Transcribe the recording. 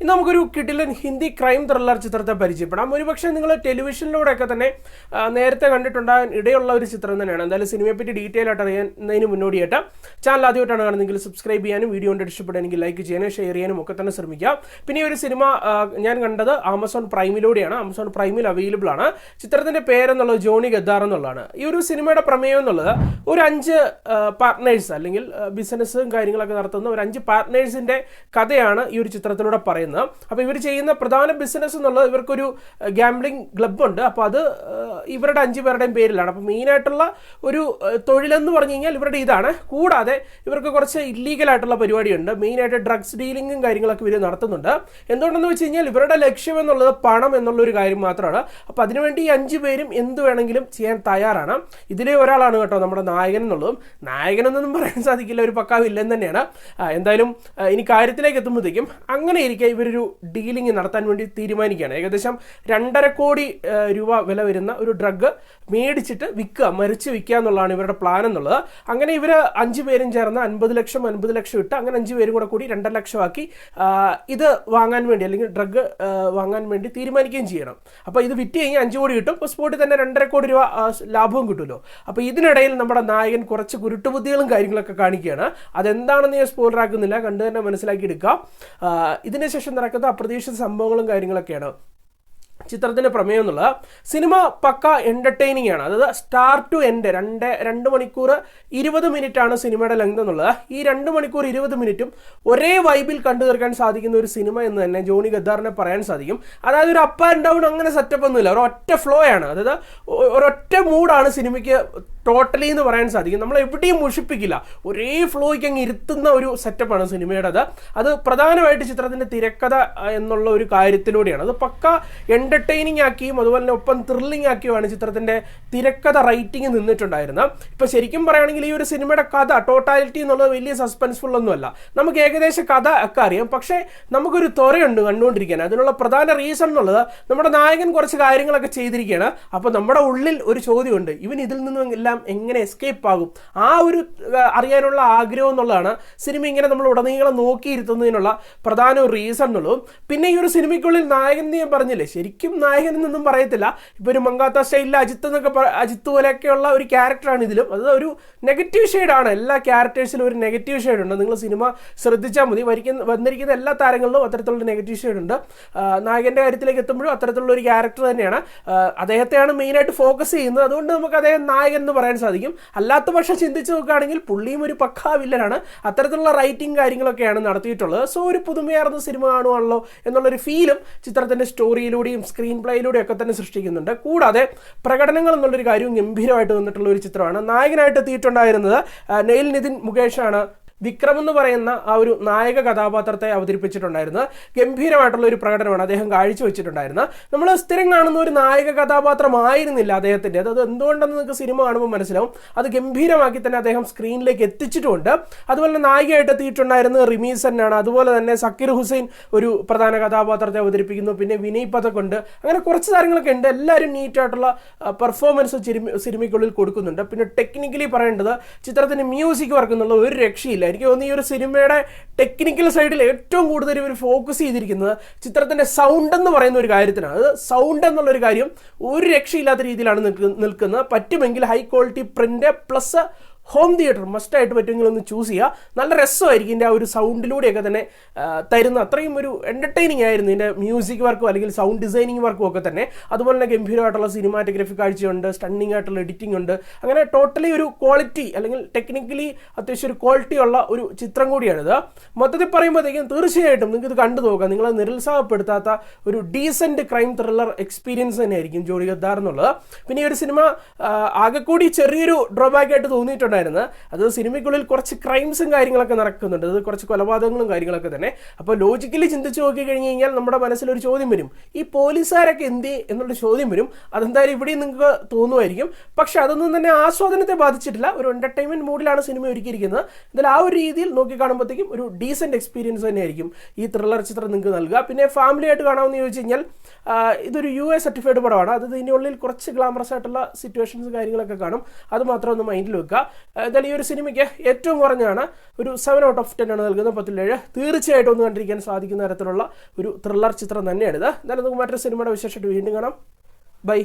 ഇന്ന് നമുക്കൊരു കിടിലൻ ഹിന്ദി ക്രൈം ത്രില്ലർ ചിത്രത്തെ പരിചയപ്പെടാം. ഒരുപക്ഷെ നിങ്ങൾ ടെലിവിഷനിലൂടെയൊക്കെ തന്നെ നേരത്തെ കണ്ടിട്ടുണ്ടാകാൻ ഇടയുള്ള ഒരു ചിത്രം തന്നെയാണ്. എന്തായാലും സിനിമയെപ്പറ്റി ഡീറ്റെയിൽ ആയിട്ട് അറിയുന്നതിന് മുന്നോടിയായിട്ട് ചാനൽ ആദ്യമായിട്ടാണ് കാണുന്നതെങ്കിൽ സബ്സ്ക്രൈബ് ചെയ്യാനും വീഡിയോ കൊണ്ട് ഇഷ്ടപ്പെടുകയാണെങ്കിൽ ലൈക്ക് ചെയ്യാനും ഷെയർ ചെയ്യാനും ഒക്കെ തന്നെ ശ്രമിക്കുക. പിന്നെ ഈ ഒരു സിനിമ ഞാൻ കണ്ടത് ആമസോൺ പ്രൈമിലൂടെയാണ്. ആമസോൺ പ്രൈമിൽ അവൈലബിൾ ആണ്. ചിത്രത്തിന്റെ പേരെന്നുള്ളത് ജോണി ഗദ്ദാർ എന്നുള്ളതാണ്. ഈ ഒരു സിനിമയുടെ പ്രമേയം എന്നുള്ളത് ഒരു 5 പാർട്ട്നേഴ്സ് അല്ലെങ്കിൽ ബിസിനസ്സും കാര്യങ്ങളൊക്കെ നടത്തുന്ന ഒരു 5 പാർട്ട്നേഴ്സിന്റെ കഥയാണ് ഈ ഒരു ചിത്രത്തിലൂടെ പറയുന്നത്. അപ്പോൾ ഇവർ ചെയ്യുന്ന പ്രധാന ബിസിനസ് എന്നുള്ളത് ഇവർക്കൊരു ഗാംബ്ലിംഗ് ക്ലബ് ഉണ്ട്. അപ്പോൾ അത് ഇവരുടെ 5 പേരുടെയും പേരിലാണ്. അപ്പോൾ മെയിനായിട്ടുള്ള ഒരു തൊഴിലെന്ന് പറഞ്ഞു കഴിഞ്ഞാൽ ഇവരുടെ ഇതാണ്. കൂടാതെ ഇവർക്ക് കുറച്ച് ഇല്ലീഗലായിട്ടുള്ള പരിപാടിയുണ്ട്. മെയിനായിട്ട് ഡ്രഗ്സ് ഡീലിങ്ങും കാര്യങ്ങളൊക്കെ ഇവർ നടത്തുന്നുണ്ട്. എന്തുകൊണ്ടെന്ന് വെച്ച് കഴിഞ്ഞാൽ ഇവരുടെ ലക്ഷ്യം എന്നുള്ളത് പണം എന്നുള്ളൊരു കാര്യം മാത്രമാണ്. അപ്പോൾ അതിനുവേണ്ടി ഈ 5 പേരും എന്ത് വേണമെങ്കിലും ചെയ്യാൻ തയ്യാറാണ്. ഇതിലെ ഒരാളാണ് കേട്ടോ നമ്മുടെ നായകൻ എന്നുള്ളതും. നായകനെന്നൊന്നും പറയാൻ സാധിക്കില്ല, ഒരു പക്കാ വില്ലൻ തന്നെയാണ്. എന്തായാലും ഇനി കാര്യത്തിലേക്ക് എത്തുമ്പോഴത്തേക്കും അങ്ങനെ ഇരിക്കെ ഇവരൊരു ഡീലിംഗ് നടത്താൻ വേണ്ടി തീരുമാനിക്കുകയാണ്. ഏകദേശം 2.5 കോടി രൂപ വില വരുന്ന ഒരു ഡ്രഗ് മേടിച്ചിട്ട് വിൽക്കുക, മരിച്ച് വിൽക്കുക എന്നുള്ളതാണ് ഇവരുടെ പ്ലാൻ എന്നുള്ളത്. അങ്ങനെ ഇവർ 5 പേരും ചേർന്ന് 50 ലക്ഷം ഇട്ട് അങ്ങനെ 5 പേരും കൂടി 2.5 ലക്ഷമാക്കി ഇത് വാങ്ങാൻ വേണ്ടി അല്ലെങ്കിൽ ഡ്രഗ് വാങ്ങാൻ വേണ്ടി തീരുമാനിക്കുകയും ചെയ്യണം. അപ്പോൾ ഇത് വിറ്റ് കഴിഞ്ഞാൽ 5 കോടി കിട്ടും. അപ്പോൾ സ്പോട്ടിൽ തന്നെ 2.5 കോടി രൂപ ലാഭവും കിട്ടുമല്ലോ. അപ്പോൾ ഇതിനിടയിൽ നമ്മുടെ നായകൻ കുറച്ച് കുരുട്ടുബുദ്ധികളും കാര്യങ്ങളൊക്കെ കാണിക്കുകയാണ്. അതെന്താണെന്ന് ഞാൻ സ്പോയിലർ ആക്കുന്നില്ല, കണ്ടു തന്നെ മനസ്സിലാക്കി എടുക്കാം. ഇതിനുശേഷം നടക്കുന്ന അപ്രതീക്ഷിത സംഭവങ്ങളും കാര്യങ്ങളൊക്കെയാണ് ചിത്രത്തിന്റെ പ്രമേയം എന്നുള്ളത്. സിനിമ പക്ക എന്റർടൈനിങ് ആണ്. അതായത് സ്റ്റാർട്ട് ടു എൻഡ് 2 മണിക്കൂർ 20 മിനിറ്റ് ആണ് സിനിമയുടെ ലെങ്ത് എന്നുള്ളത്. ഈ 2 മണിക്കൂർ 20 മിനിറ്റും ഒരേ വൈബിൽ കണ്ടു തീർക്കാൻ സാധിക്കുന്ന ഒരു സിനിമ എന്ന് തന്നെ ജോണി ഗദ്ദാറിനെ പറയാൻ സാധിക്കും. അതായത് ഒരു അപ്പ് ആൻഡ് ഡൗൺ അങ്ങനെ സെറ്റപ്പ് ഒന്നുമില്ല, ഒരൊറ്റ ഫ്ലോ ആണ്. അതായത് ഒരൊറ്റ മൂഡാണ് സിനിമയ്ക്ക് ടോട്ടലി എന്ന് പറയാൻ സാധിക്കും. നമ്മൾ എവിടെയും മുഷിപ്പിക്കില്ല, ഒരേ ഫ്ലോയ്ക്ക് അങ്ങ് ഇരുത്തുന്ന ഒരു സെറ്റപ്പാണ് സിനിമയുടേത്. അത് പ്രധാനമായിട്ട് ചിത്രത്തിന്റെ തിരക്കഥ എന്നുള്ള ഒരു കാര്യത്തിലൂടെയാണ്. അത് പക്ക എന്റർടൈനിങ് ആക്കിയും അതുപോലെ തന്നെ ഒപ്പം ത്രില്ലിംഗ് ആക്കിയുമാണ് ചിത്രത്തിന്റെ തിരക്കഥ റൈറ്റിംഗ് നിന്നിട്ടുണ്ടായിരുന്നത്. ഇപ്പൊ ശരിക്കും പറയുകയാണെങ്കിൽ ഈ ഒരു സിനിമയുടെ കഥ ടോട്ടാലിറ്റി എന്നുള്ളത് വലിയ സസ്പെൻസ്ഫുൾ ഒന്നുമല്ല. നമുക്ക് ഏകദേശം കഥ ഒക്കെ അറിയാം, പക്ഷേ നമുക്കൊരു ത്വരയുണ്ട് കണ്ടുകൊണ്ടിരിക്കാൻ. അതിനുള്ള പ്രധാന റീസൺ എന്നുള്ളത് നമ്മുടെ നായകൻ കുറച്ച് കാര്യങ്ങളൊക്കെ ചെയ്തിരിക്കുകയാണ്. അപ്പോൾ നമ്മുടെ ഉള്ളിൽ ഒരു ചോദ്യമുണ്ട്, ഇവൻ ഇതിൽ നിന്നും എല്ലാം എങ്ങനെ എസ്കേപ്പ് ആകും? ആ ഒരു അറിയാനുള്ള ആഗ്രഹം എന്നുള്ളതാണ് സിനിമ ഇങ്ങനെ നമ്മൾ ഉടനീളം നോക്കിയിരുത്തുന്നതിനുള്ള പ്രധാന ഒരു റീസൺ എന്നുള്ളതും. പിന്നെ ഈ ഒരു സിനിമയ്ക്കുള്ളിൽ നായകൻ ഞാൻ പറഞ്ഞില്ലേ, ശരിക്കും നായകൻ എന്നൊന്നും പറയത്തില്ല. ഇപ്പൊ ഒരു മങ്കാത്ത സ്റ്റൈലിൽ അജിത്ത് പോലെയൊക്കെയുള്ള ഒരു ക്യാരക്ടറാണ് ഇതിലും. അത് ഒരു നെഗറ്റീവ് ഷെയ്ഡാണ്. എല്ലാ ക്യാരക്ടേഴ്സിലും ഒരു നെഗറ്റീവ് ഷെയ്ഡ് ഉണ്ട്. നിങ്ങൾ സിനിമ ശ്രദ്ധിച്ചാൽ മതി. വന്നിരിക്കുന്ന എല്ലാ താരങ്ങളിലും അത്തരത്തിലുള്ള നെഗറ്റീവ് ഷെയ്ഡ് ഉണ്ട്. നായകന്റെ കാര്യത്തിലേക്ക് എത്തുമ്പോഴും അത്തരത്തിലുള്ള ഒരു ക്യാരക്ടർ തന്നെയാണ്. അദ്ദേഹത്തെയാണ് മെയിനായിട്ട് ഫോക്കസ് ചെയ്യുന്നത്. അതുകൊണ്ട് നമുക്ക് അദ്ദേഹം നായകൻ എന്ന് പറയാൻ സാധിക്കും. അല്ലാത്ത പക്ഷം ചിന്തിച്ച് നോക്കുകയാണെങ്കിൽ പുള്ളിയും ഒരു പക്കാ വില്ലനാണ്. അത്തരത്തിലുള്ള റൈറ്റിംഗ് കാര്യങ്ങളൊക്കെയാണ് നടത്തിയിട്ടുള്ളത്. സോ ഒരു പുതുമയാർന്ന സിനിമ കാണുവാണല്ലോ എന്നുള്ളൊരു ഫീലും ചിത്രത്തിന്റെ സ്റ്റോറിയിലൂടെയും സ്ക്രീൻ പ്ലേയിലൂടെയും ഒക്കെ തന്നെ സൃഷ്ടിക്കുന്നുണ്ട്. കൂടാതെ പ്രകടനങ്ങൾ എന്നുള്ളൊരു കാര്യവും ഗംഭീരമായിട്ട് വന്നിട്ടുള്ള ഒരു ചിത്രമാണ്. നായകനായിട്ട് എത്തിയിട്ടുണ്ടായിരുന്നത് നെയിൽ നിതിൻ മുകേഷാണ്. വിക്രം എന്ന് പറയുന്ന ആ ഒരു നായക കഥാപാത്രത്തെ അവതരിപ്പിച്ചിട്ടുണ്ടായിരുന്നത് ഗംഭീരമായിട്ടുള്ള ഒരു പ്രകടനമാണ് അദ്ദേഹം കാഴ്ചവെച്ചിട്ടുണ്ടായിരുന്നത്. നമ്മൾ സ്ഥിരം കാണുന്ന ഒരു നായക കഥാപാത്രമായിരുന്നില്ല അദ്ദേഹത്തിൻ്റെ. അത് എന്തുകൊണ്ടെന്ന് നിങ്ങൾക്ക് സിനിമ കാണുമ്പോൾ മനസ്സിലാവും. അത് ഗംഭീരമാക്കി തന്നെ അദ്ദേഹം സ്ക്രീനിലേക്ക് എത്തിച്ചിട്ടുമുണ്ട്. അതുപോലെ തന്നെ നായികയായിട്ട് എത്തിയിട്ടുണ്ടായിരുന്നത് റിമി സെന്നാണ്. അതുപോലെ തന്നെ സക്കീർ ഹുസൈൻ ഒരു പ്രധാന കഥാപാത്രത്തെ അവതരിപ്പിക്കുന്നു. പിന്നെ വിനയ് പഥക് ഉണ്ട്. അങ്ങനെ കുറച്ച് കാര്യങ്ങളൊക്കെ ഉണ്ട്. എല്ലാവരും നീറ്റായിട്ടുള്ള പെർഫോമൻസ് സിനിമയ്ക്കുള്ളിൽ കൊടുക്കുന്നുണ്ട്. പിന്നെ ടെക്നിക്കലി പറയേണ്ടത് ചിത്രത്തിന് മ്യൂസിക് വർക്ക് എന്നുള്ള ഒരു രക്ഷയില്ല. എനിക്ക് തോന്നുന്നു ഈ ഒരു സിനിമയുടെ ടെക്നിക്കൽ സൈഡിൽ ഏറ്റവും കൂടുതൽ ഇവർ ഫോക്കസ് ചെയ്തിരിക്കുന്നത് ചിത്രത്തിന്റെ സൗണ്ട് എന്ന് പറയുന്ന ഒരു കാര്യത്തിനാണ്. അത് സൗണ്ട് എന്നുള്ളൊരു കാര്യം ഒരു രക്ഷയില്ലാത്ത രീതിയിലാണ് നിൽക്കുന്നത്. പറ്റുമെങ്കിൽ high quality print plus home theatre മസ്റ്റായിട്ട് പറ്റുമെങ്കിൽ ഒന്ന് ചൂസ് ചെയ്യുക. നല്ല രസമായിരിക്കും ഇതിൻ്റെ ആ ഒരു സൗണ്ടിലൂടെയൊക്കെ തന്നെ തരുന്ന. അത്രയും ഒരു എൻ്റർടൈനിങ് ആയിരുന്നു ഇതിൻ്റെ മ്യൂസിക് വർക്കും അല്ലെങ്കിൽ സൗണ്ട് ഡിസൈനിങ് വർക്കും ഒക്കെ തന്നെ. അതുപോലെ തന്നെ ഗംഭീരമായിട്ടുള്ള സിനിമാറ്റോഗ്രഫി കാഴ്ചയുണ്ട്, സ്റ്റണ്ണിങ് ആയിട്ടുള്ള എഡിറ്റിംഗ് ഉണ്ട്. അങ്ങനെ ടോട്ടലി ഒരു ക്വാളിറ്റി അല്ലെങ്കിൽ ടെക്നിക്കലി അത്യാവശ്യം ഒരു ക്വാളിറ്റി ഉള്ള ഒരു ചിത്രം കൂടിയാണിത്. മൊത്തത്തിൽ പറയുമ്പോഴത്തേക്കും തീർച്ചയായിട്ടും നിങ്ങൾക്ക് ഇത് കണ്ടു നോക്കാം. നിങ്ങളെ നിരുത്സാഹപ്പെടുത്താത്ത ഒരു ഡീസൻറ്റ് ക്രൈം ത്രില്ലർ എക്സ്പീരിയൻസ് തന്നെയായിരിക്കും ജോണി ഗദ്ദാർ എന്നുള്ളത്. പിന്നെ ഈ ഒരു സിനിമ ആകെക്കൂടി ചെറിയൊരു ഡ്രോബാക്ക് ആയിട്ട് തോന്നിയിട്ടുണ്ട്. അത് സിനിമയ്ക്കുള്ളിൽ കുറച്ച് ക്രൈംസും കാര്യങ്ങളൊക്കെ നടക്കുന്നുണ്ട്. അത് കുറച്ച് കൊലപാതകങ്ങളും കാര്യങ്ങളൊക്കെ തന്നെ. അപ്പോൾ ലോജിക്കലി ചിന്തിച്ച് നോക്കി കഴിഞ്ഞ് കഴിഞ്ഞാൽ നമ്മുടെ മനസ്സിലൊരു ചോദ്യം വരും, ഈ പോലീസുകാരൊക്കെ എന്ത് എന്നുള്ളൊരു ചോദ്യം വരും. അതെന്തായാലും ഇവിടെയും നിങ്ങൾക്ക് തോന്നുമായിരിക്കും. പക്ഷെ അതൊന്നും തന്നെ ആസ്വാദനത്തെ ബാധിച്ചിട്ടില്ല. ഒരു എന്റർടൈൻമെന്റ് മൂഡിലാണ് സിനിമ ഒരുക്കിയിരിക്കുന്നത്. എന്നാൽ ആ ഒരു രീതിയിൽ നോക്കി കാണുമ്പോഴത്തേക്കും ഒരു ഡീസെന്റ് എക്സ്പീരിയൻസ് തന്നെയായിരിക്കും ഈ ത്രില്ലർ ചിത്രം നിങ്ങൾക്ക് നൽകുക. പിന്നെ ഫാമിലി ആയിട്ട് കാണാമെന്ന് ചോദിച്ചു കഴിഞ്ഞാൽ ഇതൊരു US സർട്ടിഫൈഡ് പടമാണ്. അത് ഇതിൻ്റെ ഉള്ളിൽ കുറച്ച് ഗ്ലാമറസ് ആയിട്ടുള്ള സിറ്റുവേഷൻസ് കാര്യങ്ങളൊക്കെ കാണും. അത് മാത്രം ഒന്ന് മൈൻഡിൽ വെക്കുക. എന്തായാലും ഈ ഒരു സിനിമയ്ക്ക് ഏറ്റവും കുറഞ്ഞാണ് ഒരു 7 ഔട്ട് ഓഫ് 10 ആണ് നൽകുന്നത്, 10-7. തീർച്ചയായിട്ടും ഒന്ന് കണ്ടിരിക്കാൻ സാധിക്കുന്ന തരത്തിലുള്ള ഒരു ത്രില്ലർ ചിത്രം തന്നെയാണിത്. എന്തായാലും നമുക്ക് മറ്റൊരു സിനിമയുടെ വിശേഷമായിട്ട് വീണ്ടും കാണാം. ബൈ.